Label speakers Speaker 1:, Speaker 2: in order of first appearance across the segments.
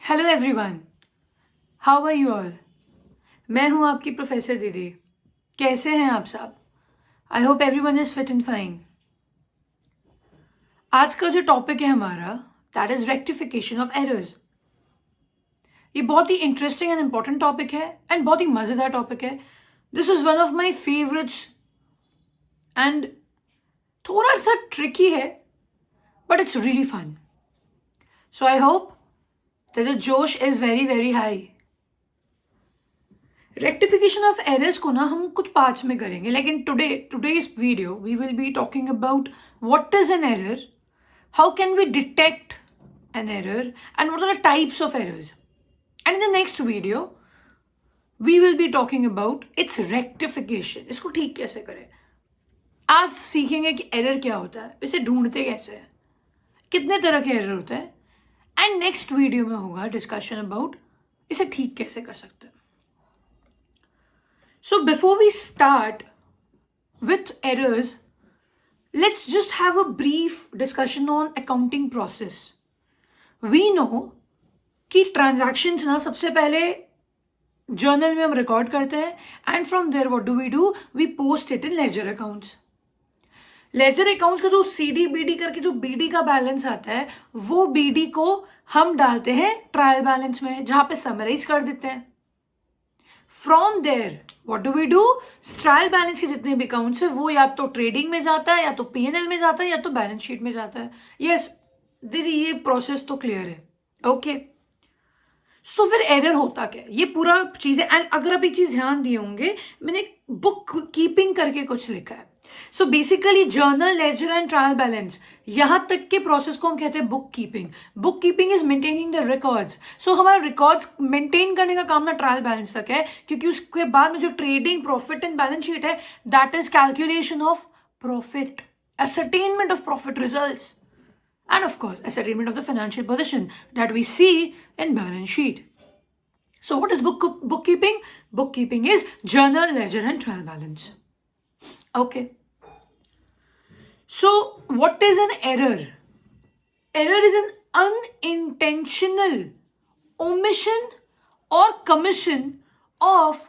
Speaker 1: Hello everyone, how are you all. मैं हूं आपकी प्रोफेसर दीदी। कैसे हैं आप सब? I hope everyone is fit and fine. आज का जो टॉपिक है हमारा, that is rectification of errors. ये बहुत ही इंटरेस्टिंग एंड इंपॉर्टेंट टॉपिक है एंड बहुत ही मजेदार टॉपिक है। This is one of my favourites and थोड़ा सा ट्रिकी है, but it's really fun. So I hope that the जोश is very very high. Rectification of errors को ना हम कुछ पार्ट्स में करेंगे, लेकिन today's video we will be talking about what is an error, how can we detect an error and what are the types of errors, and in the next video we will be talking about its rectification. इसको ठीक कैसे करें। आज सीखेंगे कि error क्या होता है, इसे ढूंढते कैसे हैं, कितने तरह के एरर होते हैं, एंड नेक्स्ट वीडियो में होगा डिस्कशन अबाउट इसे ठीक कैसे कर सकते हैं। So before we start with errors, let's just have a brief discussion on accounting process. We know कि transactions ना सबसे पहले जर्नल में हम रिकॉर्ड करते हैं and from there what do we post it in ledger accounts. Ledger accounts का जो सीडी बीडी करके जो बीडी का बैलेंस आता है, वो बीडी को हम डालते हैं ट्रायल बैलेंस में, जहां पे समराइज कर देते हैं। From there what do trial balance के जितने भी अकाउंट्स है वो या तो ट्रेडिंग में जाता है, या तो पीएनएल में जाता है, या तो बैलेंस शीट में जाता है। यस दीदी, ये प्रोसेस तो क्लियर है। ओके, सो फिर एरर होता क्या है, ये पूरा चीज है। एंड अगर आप एक चीज ध्यान दिए होंगे, मैंने बुक कीपिंग करके कुछ लिखा है। So basically journal, ledger and trial balance, यहां तक के प्रोसेस को हम कहते हैं bookkeeping. Bookkeeping is maintaining the records. So हमारा रिकॉर्ड्स मेंटेन करने का काम ना ट्रायल बैलेंस तक है, क्योंकि उसके बाद में जो trading, profit and balance sheet है, that is calculation of profit, ascertainment of profit results, and of course ascertainment of the financial position that we see in balance sheet. So what is bookkeeping? Bookkeeping is journal, ledger and trial balance. Okay. So what is an error? Error is an unintentional omission or commission of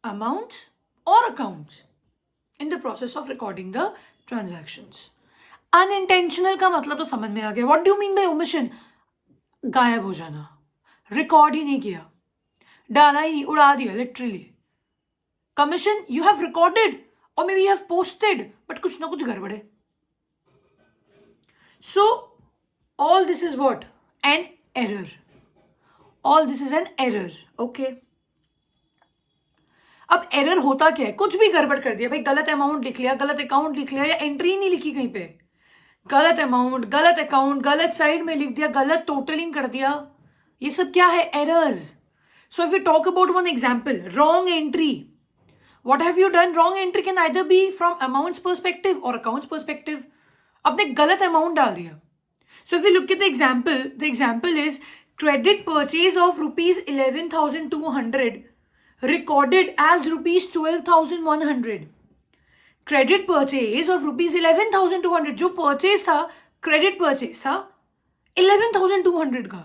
Speaker 1: amounts or accounts in the process of recording the transactions. Unintentional का मतलब तो समझ में आ गया। What do you mean by omission? गायब हो जाना, record ही नहीं किया, डाला ही, उड़ा दिया literally. Commission, you have recorded और may be you have posted, but कुछ ना कुछ गड़बड़ है। So all this is what? An error. All this is an error. Okay. अब एरर होता क्या है? कुछ भी गड़बड़ कर दिया भाई, गलत अमाउंट लिख लिया, गलत अकाउंट लिख लिया, या एंट्री नहीं लिखी कहीं पे, गलत अमाउंट, गलत अकाउंट, गलत साइड में लिख दिया, गलत टोटलिंग कर दिया, ये सब क्या है? Errors. So if we talk about one example, wrong entry, what have you done? Wrong entry can either be from amounts perspective or accounts perspective. आपने गलत अमाउंट डाल दिया। So if you look at the example is credit purchase of rupees 11,200 recorded as rupees 12,100. Credit purchase of rupees 11,200, जो purchase था, credit purchase था 11,200 का,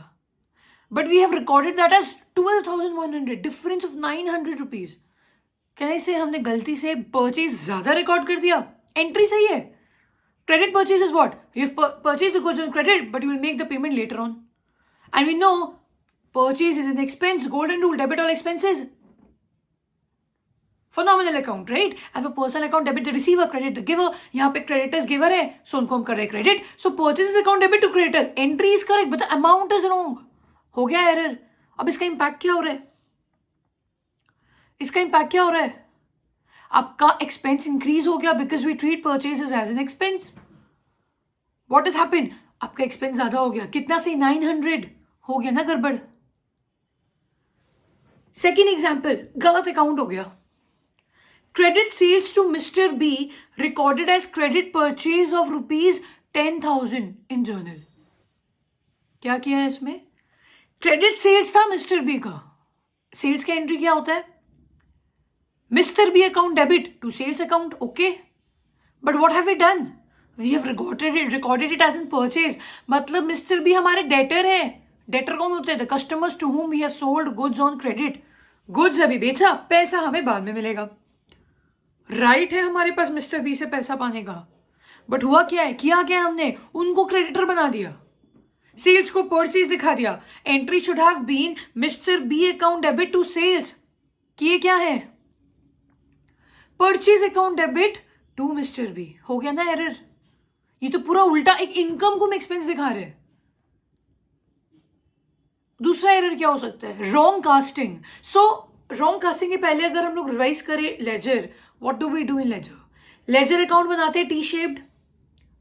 Speaker 1: but we have recorded that as 12,100, difference of 900 rupees. क्या इसे हमने गलती से purchase ज्यादा रिकॉर्ड कर दिया? एंट्री सही है। Credit purchase is what? You have purchased the goods on credit, but you will make the payment later on, and we know purchase is an expense, golden rule, debit all expenses for nominal account, right? As a personal account, debit the receiver, credit the giver. यहाँ पे creditors giver है, सो उनको हम कर रहे हैं credit. So purchase is account debit to creditor, entry is correct but the amount is wrong. हो गया एरर। अब इसका इंपैक्ट क्या हो रहा है? इसका इंपैक्ट क्या हो रहा है? आपका एक्सपेंस इंक्रीज हो गया because we treat purchases as an expense. What is happened? आपका एक्सपेंस ज्यादा हो गया। कितना से? 900 हो गया ना गड़बड़। सेकेंड एग्जाम्पल, गलत अकाउंट हो गया। Credit sales to mister B recorded as credit purchase of rupees 10,000 in journal. क्या किया है इसमें? क्रेडिट सेल्स था मिस्टर बी का। सेल्स का एंट्री क्या होता है? Mr. B account debit to sales account, okay. But what have we done? We have recorded it as in purchase. मतलब Mr. B हमारे debtor है, डेटर कौन होते हैं? The customers to whom we have sold goods on credit. Goods अभी बेचा, पैसा हमें बाद में मिलेगा. राइट है हमारे पास मिस्टर बी से पैसा पाने का. बट हुआ क्या है, किया क्या हमने, उनको क्रेडिटर बना दिया, सेल्स को परचेज दिखा दिया. Entry should have been mister B account debit to sales. किए क्या है, purchase account debit to mister B. हो गया ना एरर. ये तो पूरा उल्टा, एक इनकम को हम एक्सपेंस दिखा रहे हैं. दूसरा एरर क्या हो सकता है, wrong casting. So wrong casting के पहले अगर हम लोग रिवाइज करें ledger, what do we do in ledger? Ledger account बनाते हैं T shaped.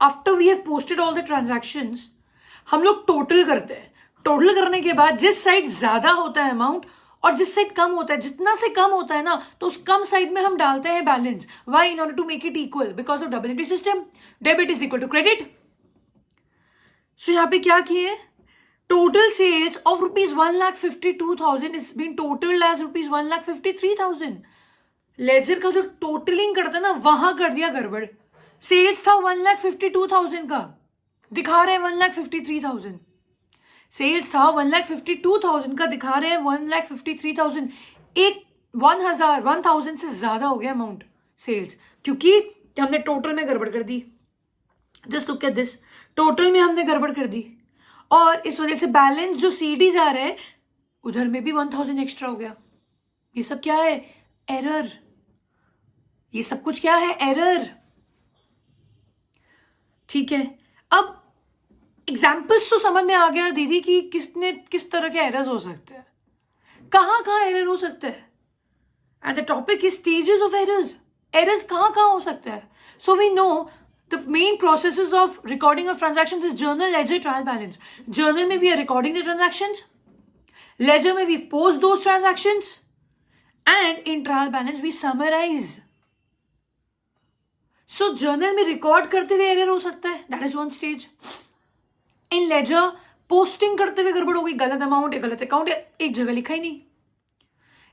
Speaker 1: After we have posted all the transactions, हम लोग टोटल करते हैं. टोटल करने के बाद जिस साइड ज्यादा होता है अमाउंट और जिस साइड कम होता है, जितना से कम होता है ना, तो उस कम साइड में हम डालते हैं balance. Why? In order to make it equal, because of double entry system. Debit is equal to credit. So यहां पे क्या किए, total sales of ₹1,52,000 is been totalled as ₹1,53,000. Ledger का जो टोटलिंग करता है ना, वहां कर दिया गड़बड़. सेल्स था 1,52,000 का, दिखा रहे हैं 1,53,000. सेल्स था 1,52,000 का, दिखा रहे हैं 1,53,000. एक 1,000 से ज्यादा हो गया अमाउंट सेल्स, क्योंकि हमने टोटल में गड़बड़ कर दी. Just look at this, total में हमने गड़बड़ कर दी और इस वजह से बैलेंस जो सीडी जा रहा है उधर में भी 1,000 एक्स्ट्रा हो गया. ये सब क्या है, एरर. ये सब कुछ क्या है, एरर. ठीक है, अब एग्जाम्पल्स तो समझ में आ गया दीदी कि किस तरह के एरर्स हो सकते हैं, कहाँ कहाँ एरर हो सकते हैं. And the topic is stages of errors. Errors कहाँ कहाँ हो सकते हैं. So we know the main processes of recording of transactions is journal, ledger, trial balance. Journal में we are recording the transactions, ledger में we post those transactions, and in trial balance we summarize. So journal में record करते हुए error हो सकता है, that is one stage. In ledger posting करते हुए गड़बड़ हो गई, गलत अमाउंट या गलत अकाउंट एक जगह लिखा ही नहीं,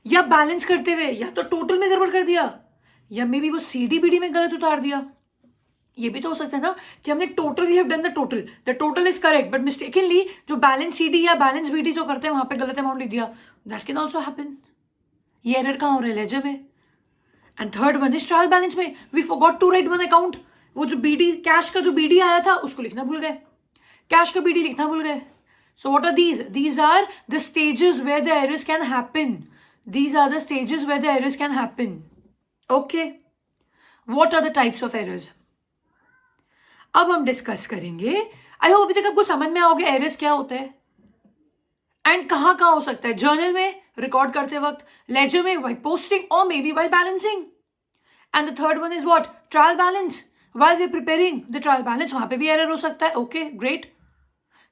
Speaker 1: या बैलेंस करते हुए या तो टोटल में गड़बड़ कर दिया या मे बी वो सीडीबीडी में गलत उतार दिया. ये भी तो हो सकता है ना कि हमने total, we have done the total is correct but mistakenly जो बैलेंस सीडी या बैलेंस बीडी जो करते हैं वहां पे गलत अमाउंट लिख दिया. That can also happen. ये एरर कहाँ हो रहा है, लेजर में. And third one is trial balance में we forgot to write one account. वो जो बीडी, कैश का जो बीडी आया था उसको लिखना भूल गए, कैश का बीडी लिखना भूल गए. So what are these are the stages where the errors can happen. These are the stages where the errors can happen. Okay, what are the types of errors. अब हम डिस्कस करेंगे. I hope अभी तक आपको समझ में आओगे errors क्या होता है एंड कहाँ कहाँ हो सकता है. जर्नल में रिकॉर्ड करते वक्त, लेजर में वाइल पोस्टिंग और मे be while balancing. And the third one is what, trial balance. While we preparing the trial balance, वहां पे भी एरर हो सकता है. Okay great.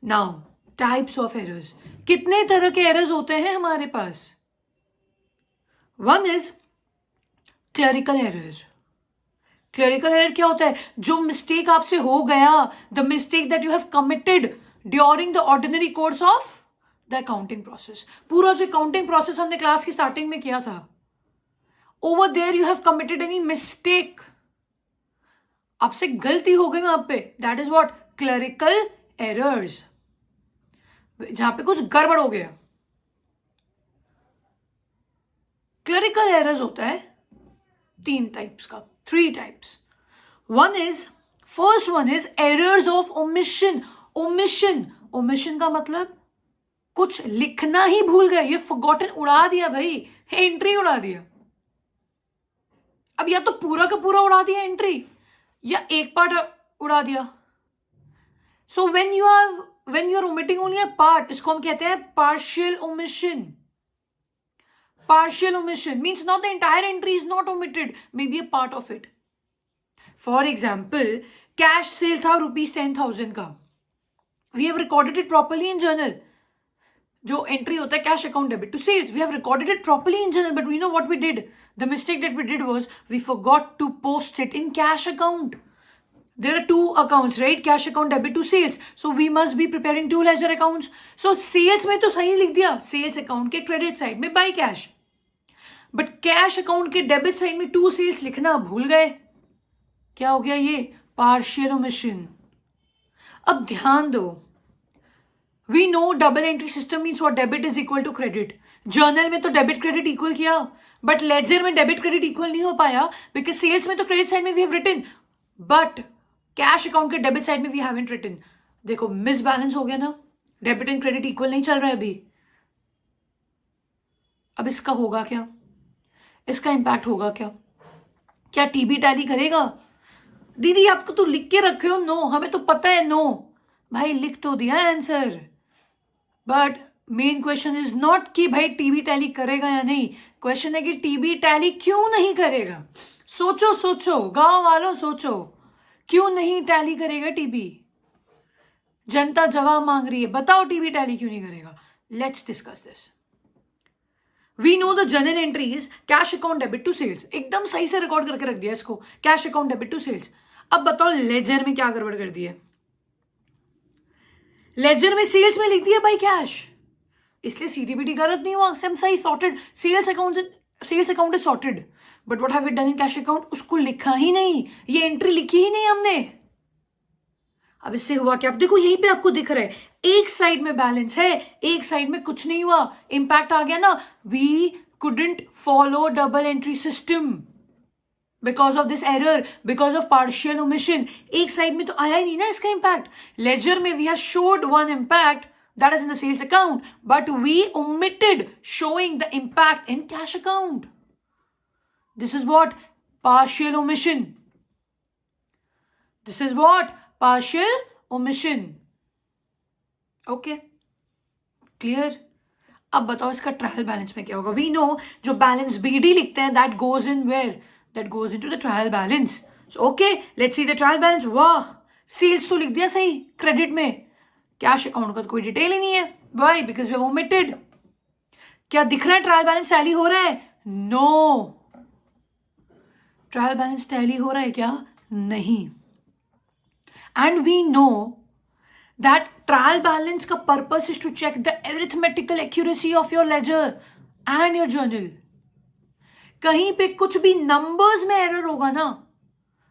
Speaker 1: Now types of errors. कितने तरह के एरर्स होते हैं हमारे पास. One is clerical error. Clerical error क्या होता है, जो मिस्टेक आपसे हो गया, the mistake that you have committed during the ordinary course of the accounting process. पूरा जो अकाउंटिंग प्रोसेस हमने क्लास की स्टार्टिंग में किया था, over there you have committed any mistake. आपसे गलती हो गई वहां पे, that is what clerical errors. जहां पे कुछ गड़बड़ हो गया. क्लरिकल एरर्स होता है 3 टाइप्स का, 3 types. First one is errors of omission. Omission का मतलब कुछ लिखना ही भूल गए, ये फॉरगॉटन, उड़ा दिया भाई, एंट्री उड़ा दिया. अब या तो पूरा का पूरा उड़ा दिया एंट्री, या एक पार्ट उड़ा दिया. So when you are omitting only a part, इसको हम कहते हैं partial omission. Partial omission means not the entire entry is not omitted, maybe a part of it. For example, cash sale था ₹10,000 का. We have recorded it properly in journal. जो entry होता है cash account debit to sales, we have recorded it properly in journal, but we know what we did. The mistake that we did was we forgot to post it in cash account. There are 2 accounts, right? Cash account debit to sales. So we must be preparing 2 ledger accounts. So sales में तो सही लिख दिया, sales account के credit side में buy cash. But cash account के debit side में 2 sales लिखना भूल गए. क्या हो गया, ये पार्शियल ओमिशन. अब ध्यान दो, we know double entry system means what, debit is equal to credit. Journal में तो डेबिट क्रेडिट इक्वल किया, बट लेजर में डेबिट क्रेडिट इक्वल नहीं हो पाया, बिकॉज सेल्स में तो क्रेडिट साइड में we have written, but cash account के डेबिट साइड में वी हैवंट रिटन. देखो मिस बैलेंस हो गया ना, डेबिट एंड क्रेडिट इक्वल नहीं चल रहा है अभी. अब इसका होगा क्या, इसका इंपैक्ट होगा क्या, क्या टीबी टैली करेगा? दीदी आपको तो लिख के रखे हो नो, हमें तो पता है नो. भाई लिख तो दिया answer, but main question is not कि भाई टीबी टैली करेगा या नहीं. क्वेश्चन है कि टीबी टैली क्यों नहीं करेगा. सोचो सोचो गांव वालों, सोचो क्यों नहीं टैली करेगा टीबी. जनता जवाब मांग रही है, बताओ टीबी टैली क्यों नहीं करेगा. Let's discuss this. We know the journal entries cash account debit to sales, एकदम सही से रिकॉर्ड करके रख दिया इसको, cash account debit to sales. अब बताओ लेजर में क्या गड़बड़ कर दी है. लेजर में सेल्स में लिख दिया भाई कैश, इसलिए सीडीबीटी गलत नहीं हुआ, सेम सही sorted. Sales account is sorted, but what have we done in cash account, उसको लिखा ही नहीं, ये एंट्री लिखी ही नहीं हमने. अब इससे हुआ क्या, अब देखो यहीं पे आपको दिख रहा है, एक साइड में बैलेंस है, एक साइड में कुछ नहीं हुआ. इंपैक्ट आ गया ना, we couldn't follow double entry system because of this error, because of partial omission. एक साइड में तो आया ही नहीं ना इसका इंपैक्ट. लेजर में we have showed one impact, that is in the sales account, but we omitted showing the impact in cash account. This is what partial omission. This is what partial omission. Okay, clear. अब बताओ इसका trial balance में क्या होगा. We know जो balance BD लिखते हैं that goes in where, that goes into the trial balance. So okay let's see the trial balance. वाह, सेल्स तो लिख दिया सही क्रेडिट में, कैश अकाउंट का तो कोई डिटेल ही नहीं है. Why, because we have omitted. क्या दिख रहा है ट्रायल बैलेंस टैली हो रहा है? नो. ट्रायल बैलेंस टैली हो रहा है क्या? नहीं. And we know that trial balance का purpose is to check the arithmetical accuracy of your ledger and your journal. कहीं पे कुछ भी नंबर्स में एरर होगा ना,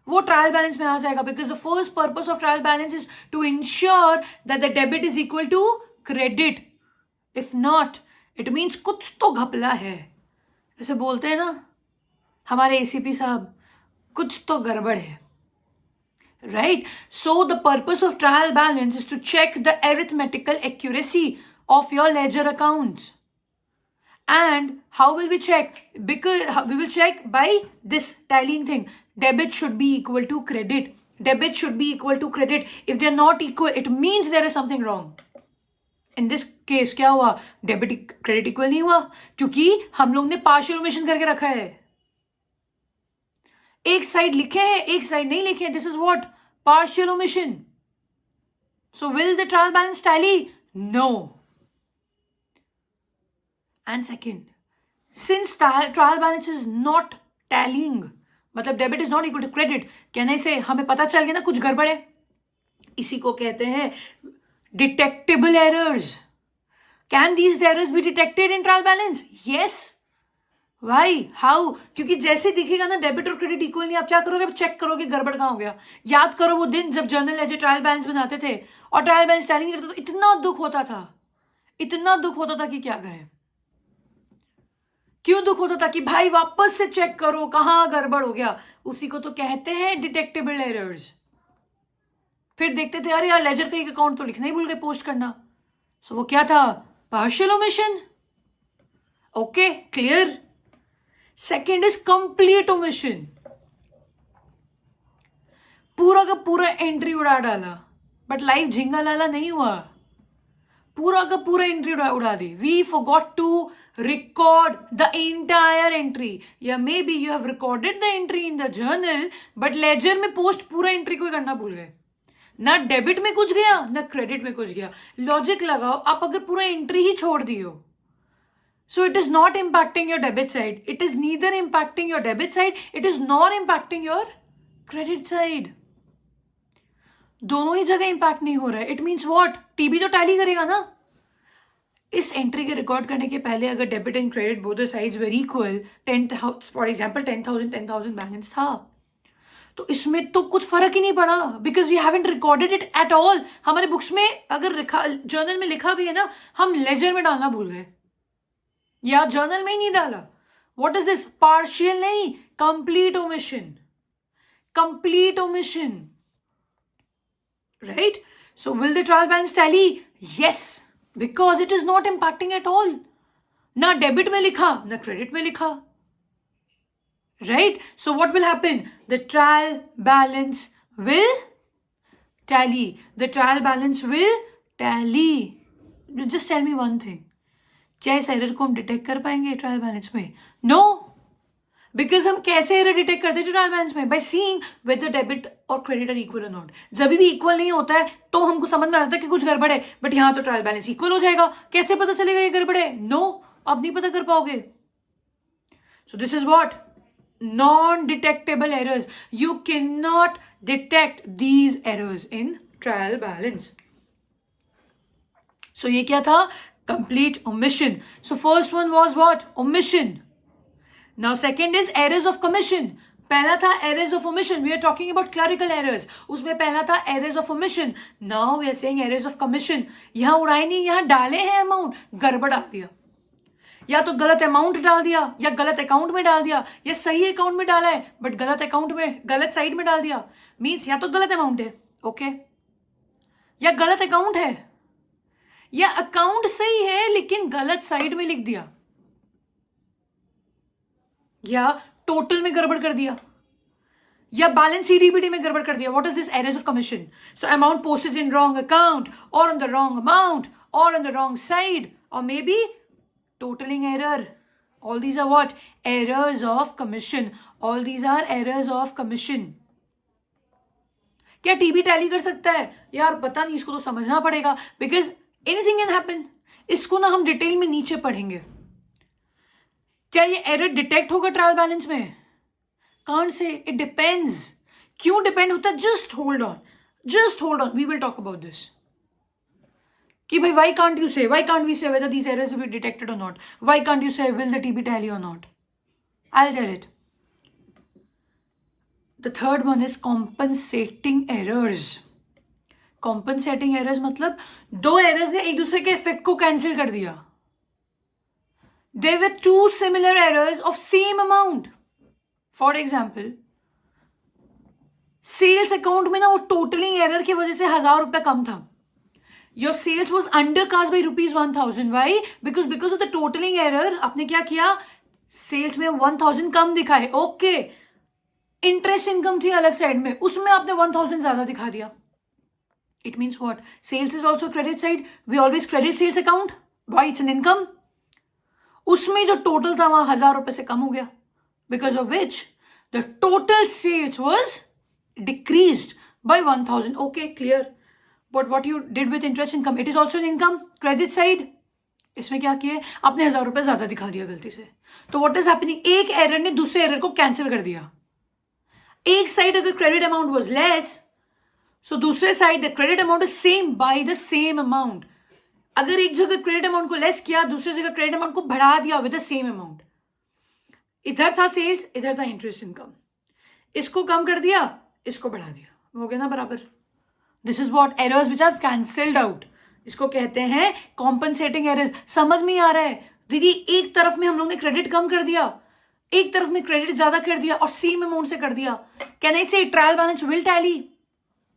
Speaker 1: वो ट्रायल बैलेंस में आ जाएगा, because the first purpose of trial balance is to ensure that the debit is equal to credit. If not it means कुछ तो घपला है. जैसे बोलते हैं ना हमारे एसीपी साहब, कुछ तो गड़बड़ है, right. So the purpose of trial balance is to check the arithmetical accuracy of your ledger accounts. And how will we check? Because we will check by this tallying thing. Debit should be equal to credit. Debit should be equal to credit. If they are not equal, it means there is something wrong. In this case क्या हुआ, debit credit equal नहीं हुआ, क्योंकि हम लोग ने partial omission करके रखा है. एक साइड लिखे हैं, एक साइड नहीं लिखे हैं. This is what, partial omission. So will the trial balance tally? No. And second, since trial balance is not tallying, मतलब debit is not equal to credit, कहने से हमें पता चल गया ना कुछ गड़बड़ है. इसी को कहते हैं detectable errors. Can these errors be detected in trial balance? Yes. Why, how? क्योंकि जैसे दिखेगा ना डेबिट और क्रेडिट इक्वल नहीं, आप क्या करोगे, चेक करोगे गड़बड़ कहाँ हो गया. याद करो वो दिन जब जर्नल लेजर ट्रायल बैलेंस बनाते थे और ट्रायल बैलेंस टैली नहीं करते, तो इतना दुख होता था, इतना दुख होता था कि क्या कहें. क्यों दुख होता था कि भाई वापस से चेक करो कहां गड़बड़ हो गया. उसी को तो कहते हैं डिटेक्टेबल एरर्स. फिर देखते थे अरे यार लेजर का एक अकाउंट तो लिखना ही भूल गए पोस्ट करना. सो वो क्या था, partial omission. Okay, clear. Second is complete omission. पूरा का पूरा एंट्री उड़ा डाला, बट लाइफ झिंगा लाला नहीं हुआ. पूरा का पूरा एंट्री उड़ा दी. We forgot to record the entire entry. या may be you have recorded the entry in the journal, but ledger में पोस्ट पूरा एंट्री को करना भूल गए. ना डेबिट में कुछ गया ना क्रेडिट में कुछ गया. लॉजिक लगाओ, आप अगर पूरा एंट्री ही छोड़ दियो, so it is not impacting your debit side, it is neither impacting your debit side, it is not impacting your credit side. दोनों ही जगह इंपैक्ट नहीं हो रहा है. इट मीन्स वॉट, टीबी तो टैली करेगा ना. इस एंट्री के रिकॉर्ड करने के पहले अगर debit and credit both the sides were equal, for example 10,000 balance था, तो इसमें तो कुछ फर्क ही नहीं पड़ा, because we haven't recorded it at all. हमारे बुक्स में अगर जर्नल में लिखा भी है ना, हम लेजर में डालना भूल गए या जर्नल में ही नहीं डाला. What is this? पार्शियल नहीं, complete omission. Complete omission, right? So will the trial balance tally? Yes, because it is not impacting at all. ना डेबिट में लिखा ना क्रेडिट में लिखा, right? So what will happen? The trial balance will tally. The trial balance will tally. Just tell me one thing. क्या इस error को हम डिटेक्ट कर पाएंगे ट्रायल बैलेंस में? नो, बिकॉज हम कैसे एरर डिटेक्ट करते हैं ट्रायल बैलेंस में? बाय सीइंग वेदर डेबिट और क्रेडिट आर इक्वल और नॉट. जब भी इक्वल नहीं होता है तो हमको समझ में आता है कि कुछ गड़बड़ है, बट यहाँ तो ट्रायल बैलेंस इक्वल हो जाएगा. कैसे पता चलेगा ये गड़बड़ है? नो, आप नहीं पता कर पाओगे. So this is what non-detectable errors. You cannot detect these errors in trial balance. So ये क्या था? Complete omission. So first one was what? Omission. Now second is errors of commission. पहला था errors of omission. We are talking about clerical errors. उसमें पहला था errors of omission. Now we are saying errors of commission. यहाँ उड़ाए नहीं, यहाँ डाले हैं अमाउंट, गड़बड़ आ दिया. या तो गलत अमाउंट डाल दिया, या गलत अकाउंट में डाल दिया, या सही अकाउंट में डाला है बट गलत अकाउंट में, गलत साइड में डाल दिया. मीन्स या तो गलत अमाउंट है, ओके, या गलत अकाउंट है, या अकाउंट सही है लेकिन गलत साइड में लिख दिया, या टोटल में गड़बड़ कर दिया, या बैलेंस सीडीपीडी में गड़बड़ कर दिया. What is this? Errors of commission. So amount posted in wrong account, और ऑन द रॉन्ग अमाउंट, और ऑन द रॉन्ग साइड, और may be totaling error. All these are what? Errors of commission. All these are errors of commission. क्या TB tally कर सकता है? यार पता नहीं, इसको तो समझना पड़ेगा, बिकॉज एनीथिंग कैन हैपन. इसको ना हम डिटेल में नीचे पढ़ेंगे. क्या ये एरर डिटेक्ट होगा ट्रायल बैलेंस में? Can't say. It depends. क्यों डिपेंड होता है? Just hold on, just hold on, we will talk about this. कि भाई why can't you say, why can't we say whether these errors will be detected or not? Why can't you say will the TB tally or not? I'll tell it. The third one is compensating errors. Compensating errors मतलब दो errors ने एक दूसरे के effect को cancel कर दिया. There were two similar errors of same amount. For example, sales account में ना वो टोटलिंग एरर की वजह से 1000 रुपया कम था. Your sales was undercast by ₹1000. Why? Because of the totaling error. आपने क्या किया? सेल्स में 1000 कम दिखाए. ओके, इंटरेस्ट इनकम थी अलग साइड में, उसमें आपने 1000 ज्यादा दिखा दिया. It means what? Sales is also credit side. We always credit sales account. Why? It's an income. उसमें जो टोटल था वहां 1000 रुपए से कम हो गया, because of which the total sales was decreased by 1000. Okay, clear. But what you did with interest income, it is also an income. Credit side, इसमें क्या किया? आपने 1000 रुपए ज्यादा दिखा दिया गलती से. तो what is happening? एक एरर ने दूसरे एरर को कैंसिल कर दिया. एक साइड अगर क्रेडिट अमाउंट वॉज लेस, सो दूसरे side the credit amount is same by the same amount. अगर एक जगह क्रेडिट अमाउंट को लेस किया, दूसरी जगह क्रेडिट अमाउंट को बढ़ा दिया विद द सेम अमाउंट. इधर था सेल्स, इधर था इंटरेस्ट इनकम. इसको कम कर दिया, इसको बढ़ा दिया, हो गया ना बराबर. This is what? Errors which are cancelled out. इसको कहते हैं कॉम्पनसेटिंग एरर्स. समझ में आ रहा है दीदी? एक तरफ में हम लोग ने क्रेडिट कम कर दिया, एक तरफ में क्रेडिट ज्यादा कर दिया, और सेम अमाउंट से कर दिया. Can I say trial balance will tally?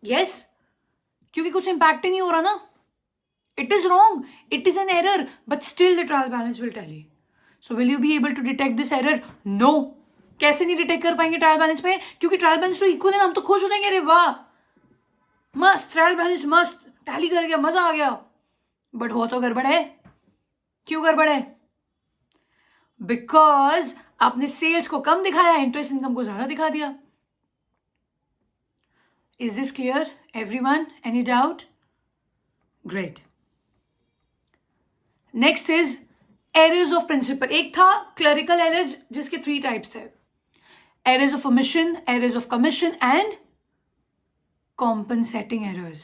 Speaker 1: Yes, क्योंकि कुछ इंपैक्ट ही नहीं हो रहा ना. It is wrong, it is an error, but still the trial balance will tally. So will you be able to detect this error? No. कैसे नहीं detect कर पाएंगे ट्रायल बैलेंस में? क्योंकि ट्रायल बैलेंस तो इक्वल है ना. हम तो खुश हो जाएंगे, अरे वाह मस्त, ट्रायल बैलेंस मस्त, टैली कर गया, मजा आ गया. बट हो तो गड़बड़ है. क्यों गड़बड़ है? बिकॉज आपने सेल्स को कम दिखाया, इंटरेस्ट इनकम को ज्यादा दिखा दिया. Is this clear everyone? Any doubt? Great. Next is errors of principle. एक था क्लरिकल एरर्स जिसके 3 टाइप्स थे. Errors of omission, errors of commission and compensating errors.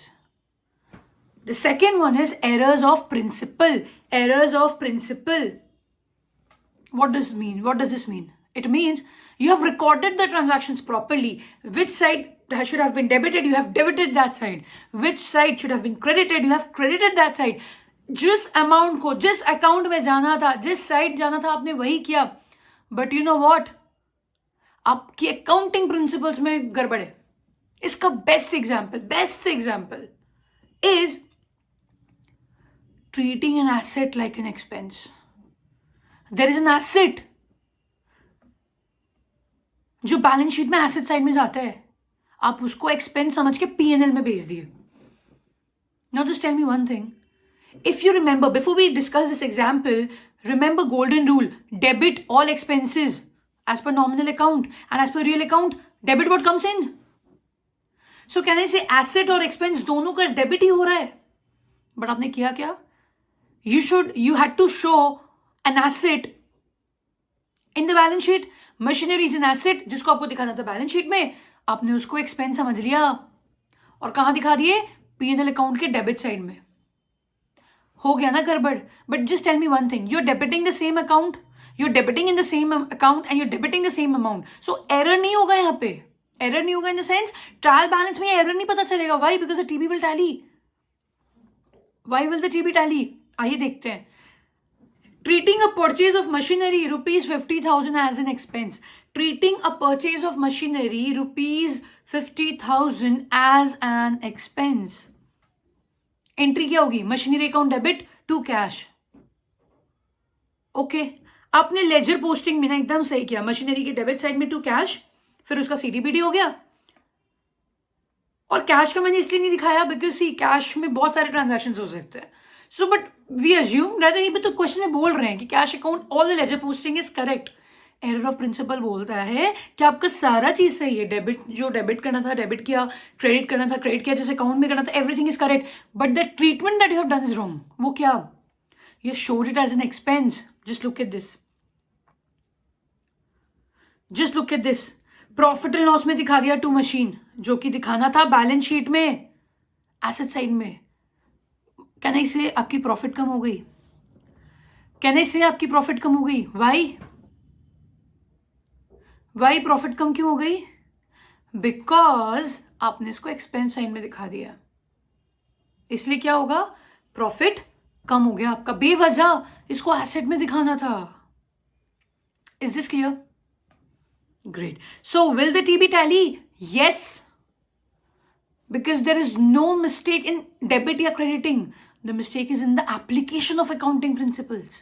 Speaker 1: The second one is errors of principle. Errors of principle. What does this mean? It means You have recorded the transactions properly. Which side should have been debited, you have debited that side. Which side should have been credited, you have credited that side. जिस amount को जिस account में जाना था, जिस side जाना था, आपने वही किया. बट यू नो व्हाट, आपकी अकाउंटिंग प्रिंसिपल्स में गड़बड़ है. इसका best example is treating an asset like an expense. There is an asset जो बैलेंस शीट में एसेट साइड में जाता है, आप उसको एक्सपेंस समझ के P&L में भेज दिए. Now just tell me one thing. If you remember, before we discuss this example, remember golden rule: debit all expenses as per nominal account, and as per real account, debit what comes in. So can I say asset और expense दोनों का debit ही हो रहा है? But आपने किया क्या? You had to show an asset in the balance sheet. Machinery is an asset जिसको आपको दिखाना था balance sheet में, आपने उसको expense समझ लिया और कहाँ दिखा दिए? P&L account के debit side में. हो गया ना गड़बड़. But just tell me one thing, you are debiting the same account, you are debiting in the same account and you are debiting the same amount. So error नहीं होगा यहाँ पे. एरर नहीं होगा in the sense trial balance में error नहीं पता चलेगा. Why? Because the TB will tally. Why will the TB tally? आइए देखते हैं. Treating a purchase of machinery ₹50,000 as an expense. Treating a purchase of machinery ₹50,000 as an expense. Entry क्या होगी? Machinery account debit to cash. Okay, आपने ledger posting में ना एकदम सही किया. मशीनरी के डेबिट साइड में टू कैश, फिर उसका सीडीबीडी हो गया. और कैश का मैंने इसलिए नहीं दिखाया बिकॉज सी कैश में बहुत सारे ट्रांजैक्शन हो सकते हैं. So but we assume rather, ये तो क्वेश्चन में बोल रहे हैं कि cash account all the ledger posting is correct. Error of principle बोलता है कि आपका सारा चीज सही है. डेबिट जो डेबिट करना था डेबिट किया, क्रेडिट करना था क्रेडिट किया, जिस अकाउंट में करना था everything is correct. But the treatment that you have done is wrong. वो क्या? You showed it as an expense. Just look at this. Just look at this. Profit and loss में दिखा दिया टू मशीन, जो कि दिखाना था balance sheet में एसेट साइड में. कैन आई से आपकी प्रॉफिट कम हो गई? कैन आई से आपकी प्रॉफिट कम हो गई? वाई प्रॉफिट कम क्यों हो गई? बिकॉज आपने इसको एक्सपेंस साइड में दिखा दिया. इसलिए क्या होगा? प्रॉफिट कम हो गया आपका. बेवजह इसको एसेट में दिखाना था. Is this clear? Great. So will the TB tally? Yes, because there is no mistake in debit या crediting. The mistake is in the application of accounting principles.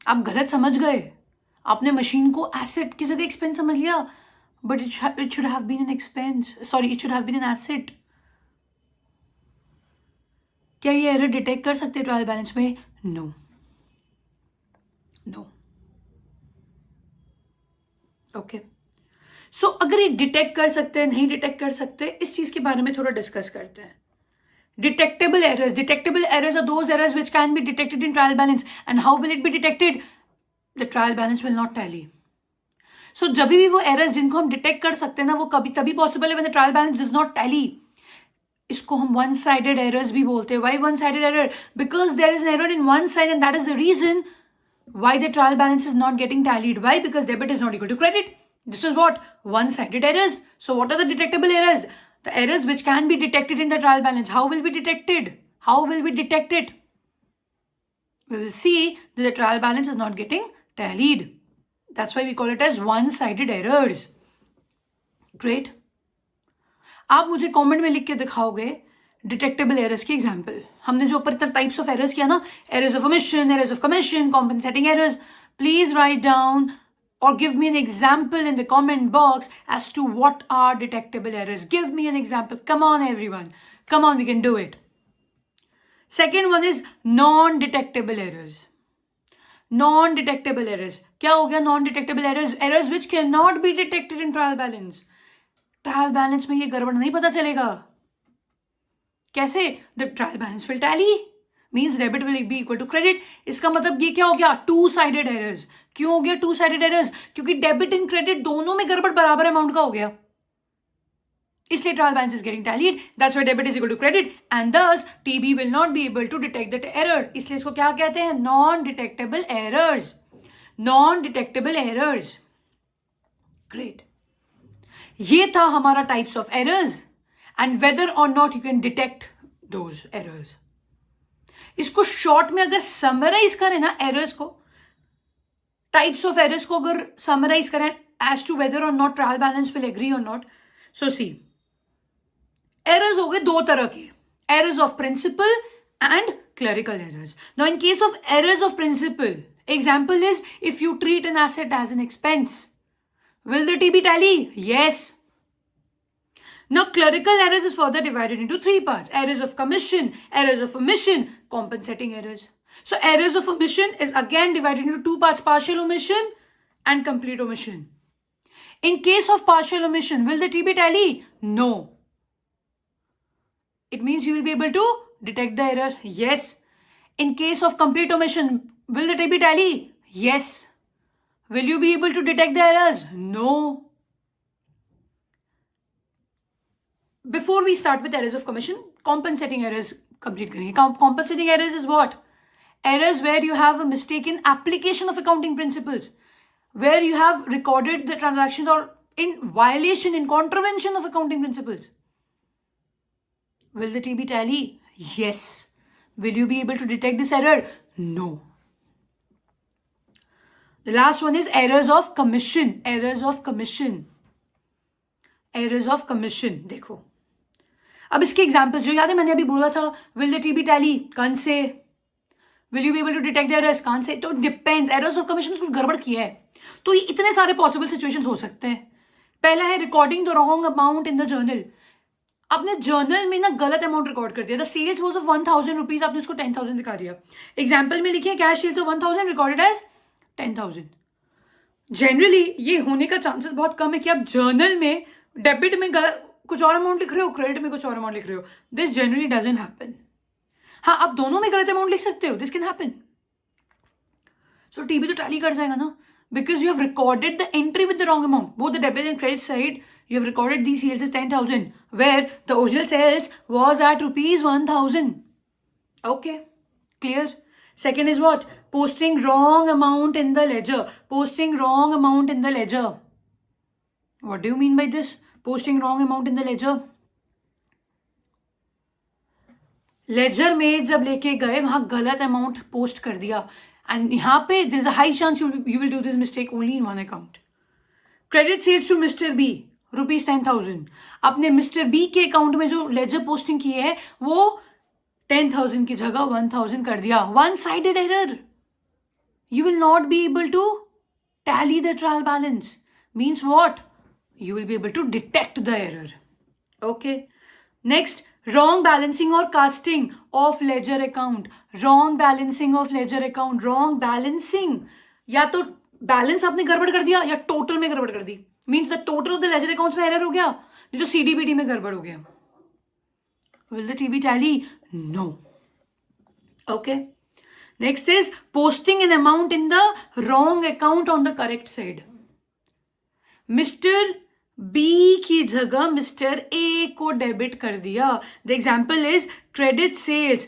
Speaker 1: आप गलत समझ गए. आपने मशीन को एसेट की जगह एक्सपेंस समझ लिया, but it should have been an expense. Sorry, it should have been an asset. क्या ये एरर डिटेक्ट कर सकते हैं ट्रायल बैलेंस में? नो. ओके. सो अगर ये डिटेक्ट कर सकते हैं, नहीं डिटेक्ट कर सकते, इस चीज के बारे में थोड़ा डिस्कस करते हैं. Detectable errors are those errors which can be detected in trial balance. And how will it be detected? The trial balance will not tally. So जब भी वो एरर्स जिनको हम डिटेक्ट कर सकते हैं ना, वो कभी तभी पॉसिबल है when the trial balance does not tally. इसको हम वन साइडेड एरर्स भी बोलते हैं. Why one sided error? Because there is an error in one side and that is the reason why the trial balance is not getting tallied. Why? Because debit is not equal to credit. This is what? One-sided errors. So what are the detectable errors? The errors which can be detected in the trial balance. How will be detected? How will we detect it? We will see that the trial balance is not getting tallied. That's why we call it as one-sided errors. Great. आप मुझे comment में लिख के दिखाओगे detectable errors की example. हमने जो ऊपर इतना टाइप्स ऑफ एरर्स किया ना, errors of omission, errors of commission, compensating errors, please write down or give me an example in the comment box as to what are detectable errors. Give me an example. Come on everyone. Come on, we can do it. Second one is non-detectable errors. Non-detectable errors. क्या हो गया non-detectable errors? Errors which cannot be detected in trial balance. Trial balance में ये गड़बड़ नहीं पता चलेगा. कैसे? The trial balance will tally. Means debit will be equal to credit. इसका मतलब ये क्या हो गया? Two-sided errors. क्यों हो गया two-sided errors? क्योंकि डेबिट एंड क्रेडिट दोनों में गड़बड़ बराबर अमाउंट का हो गया, इसलिए trial balance is getting tallied. That's why debit is equal to credit and this TB will not be able to detect that error. इसलिए इसको क्या कहते हैं? Non detectable errors. Non detectable errors. Great. ये था हमारा types of errors and whether और not you can detect those errors. इसको शॉर्ट में अगर समराइज करें ना, एरर्स को, टाइप्स ऑफ एरर्स को अगर समराइज करें एज टू वेदर और not trial balance will agree और नॉट. सो सी, एरर्स हो गए दो तरह के, errors of principle and clerical errors. Now, in case of errors of principle, example is if you treat an asset as an expense, will the TB tally? Yes. Now, clerical errors is further divided into three parts: errors of commission, errors of omission, compensating errors. So, errors of omission is again divided into two parts: partial omission and complete omission. In case of partial omission, will the TB tally? No. It means you will be able to detect the error. Yes. In case of complete omission, will the TB tally? Yes. Will you be able to detect the errors? No. Before we start with errors of commission, compensating errors complete karenge. Compensating errors is what? Errors where you have a mistaken application of accounting principles, where you have recorded the transactions or in violation, in contravention of accounting principles. Will the TB tally? Yes. Will you be able to detect this error? No. The last one is errors of commission. Errors of commission. Errors of commission. देखो, अब इसके example जो याद है मैंने अभी बोला था, will the TB tally? कौन से? Will you be able to detect the errors? कौन से? तो depends. Errors of commission कुछ गड़बड़ किया है तो ये इतने सारे पॉसिबल सिचुएशंस हो सकते हैं. पहला है recording the wrong amount in the journal. आपने जर्नल में ना गलत अमाउंट रिकॉर्ड कर दिया. The sales was of 1000 rupees, आपने उसको 10,000 दिखा दिया. एग्जाम्पल में लिखिए cash sales of 1000 recorded as 10,000. Generally ये होने का चांसेस बहुत कम है कि आप जर्नल में डेबिट में कुछ और अमाउंट लिख रहे हो, क्रेडिट में कुछ और अमाउंट लिख रहे हो. This generally doesn't happen. हाँ, आप दोनों में गलत अमाउंट लिख सकते हो. This can happen. So TB तो टैली कर जाएगा ना, because you have recorded the entry with the wrong amount. Both the debit and credit side, you have recorded these sales as 10,000, where the original sales was at rupees 1,000. Okay, clear? Second is what? Posting wrong amount in the ledger. Posting wrong amount in the ledger. What do you mean by this? Posting wrong amount in the ledger. Ledger में जब लेके गए वहां गलत amount post कर दिया. And यहाँ पे there is a high chance you will do this mistake only in one account. Credit sales to Mr. B, rupees 10,000. आपने Mr. B के अकाउंट में जो लेजर पोस्टिंग की है वो 10,000 की जगह 1,000 कर दिया. One sided error. You will not be able to tally the trial balance. Means what? You will be able to detect the error. Okay. Next, wrong balancing or casting of ledger account. Wrong balancing of ledger account. Wrong balancing. या तो balance आपने गड़बड़ कर दिया या total में गड़बड़ कर दी. Means the total of the ledger accounts में एरर हो गया, नहीं तो सीडीबीडी में गड़बड़ हो गया. Will the TB tally? No. Okay. Next is posting an amount in the wrong account on the correct side. Mr. B की जगह मिस्टर ए को डेबिट कर दिया. The example is credit sales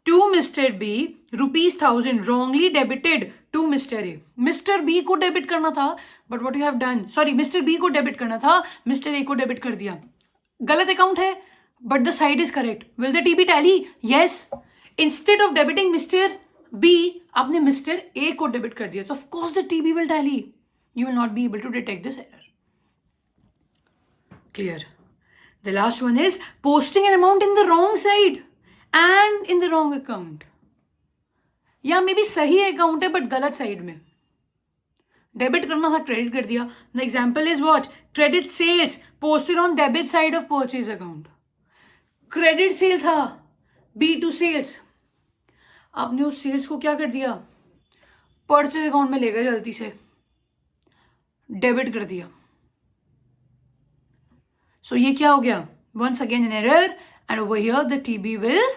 Speaker 1: to mister B rupees 1,000 wrongly debited to mister A. Mister B को debit करना था but what you have done, sorry mister B को debit करना था, मिस्टर ए को डेबिट कर दिया. गलत अकाउंट है but the side is correct. Will the TB tally? Yes. Instead of debiting mister B आपने मिस्टर ए को डेबिट कर दिया, तो of course the TB will tally. You will not be able to detect this error. Clear. The last one is posting an amount in the wrong side and in the wrong account. या may be सही account है बट गलत side में. Debit करना था, credit कर दिया. The example is what? Credit sales posted on debit side of purchase account. Credit sale था, बी टू सेल्स. आपने उस सेल्स को क्या कर दिया? परचेज अकाउंट में ले गए, जल्दी से डेबिट कर दिया. So ये क्या हो गया? Once again an error, and over here the TB will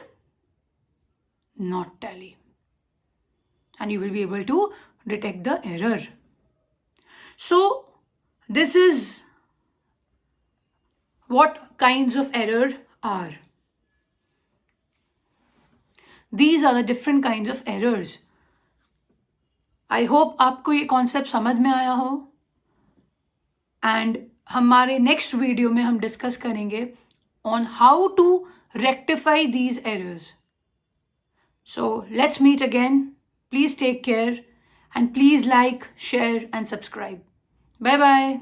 Speaker 1: not tally, and you will be able to detect the error. So this is what kinds of error are. These are the different kinds of errors. I hope आपको ये concept समझ में आया हो. And हमारे next video में हम discuss करेंगे on how to rectify these errors. So let's meet again. Please take care and please like, share and subscribe. Bye bye.